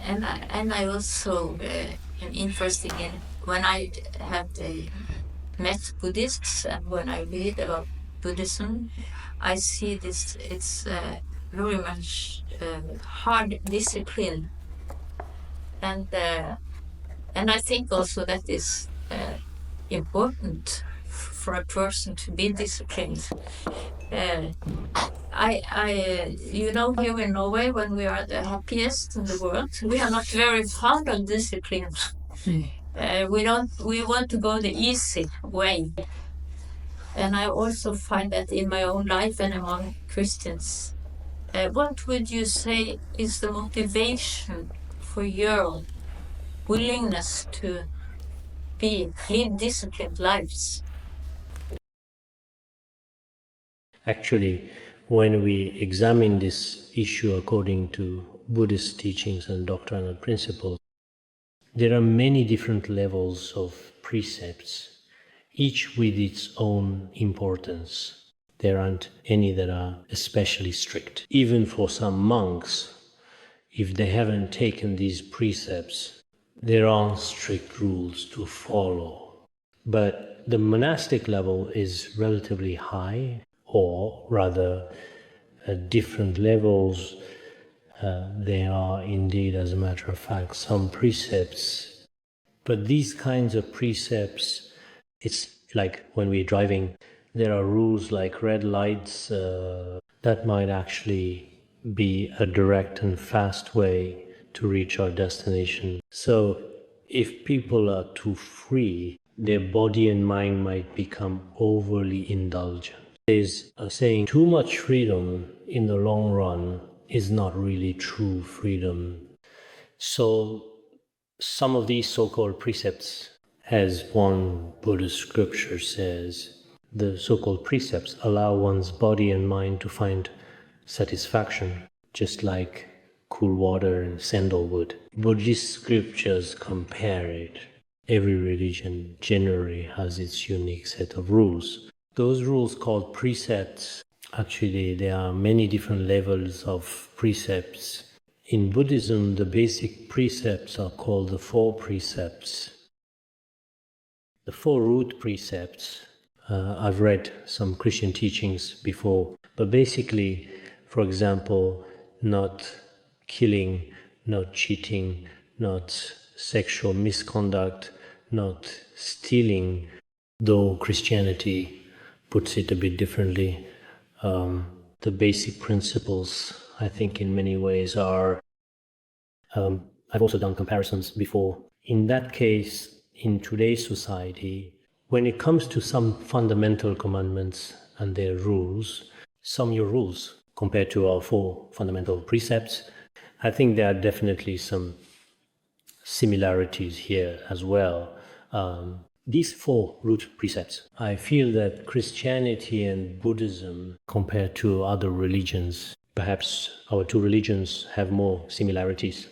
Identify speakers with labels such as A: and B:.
A: I also am interested in when I have met Buddhists and when I read about Buddhism, I see this. It's very much hard discipline, and I think also that is important for a person to be disciplined. Here in Norway, when we are the happiest in the world, we are not very fond of discipline. We want to go the easy way. And I also find that in my own life and among Christians. What would you say is the motivation for your willingness to live disciplined lives?
B: Actually, when we examine this issue according to Buddhist teachings and doctrinal principles, there are many different levels of precepts, each with its own importance. There aren't any that are especially strict. Even for some monks, if they haven't taken these precepts, there are strict rules to follow. But the monastic level is relatively high, or rather at different levels. There are indeed, as a matter of fact, some precepts. But these kinds of precepts, it's like when we're driving, there are rules like red lights that might actually be a direct and fast way to reach our destination. So if people are too free, their body and mind might become overly indulgent. There's a saying, too much freedom in the long run is not really true freedom. So some of these so-called precepts, as one Buddhist scripture says, the so-called precepts allow one's body and mind to find satisfaction, just like cool water and sandalwood. Buddhist scriptures compare it. Every religion generally has its unique set of rules. Those rules called precepts, actually there are many different levels of precepts. In Buddhism, the basic precepts are called the 4 precepts. The 4 root precepts, I've read some Christian teachings before, but basically, for example, not killing, not cheating, not sexual misconduct, not stealing, though Christianity puts it a bit differently. The basic principles, I think, in many ways are, I've also done comparisons before. In that case, in today's society, when it comes to some fundamental commandments and their rules, some of your rules compared to our 4 fundamental precepts, I think there are definitely some similarities here as well. These 4 root precepts, I feel that Christianity and Buddhism, compared to other religions, perhaps our 2 religions have more similarities.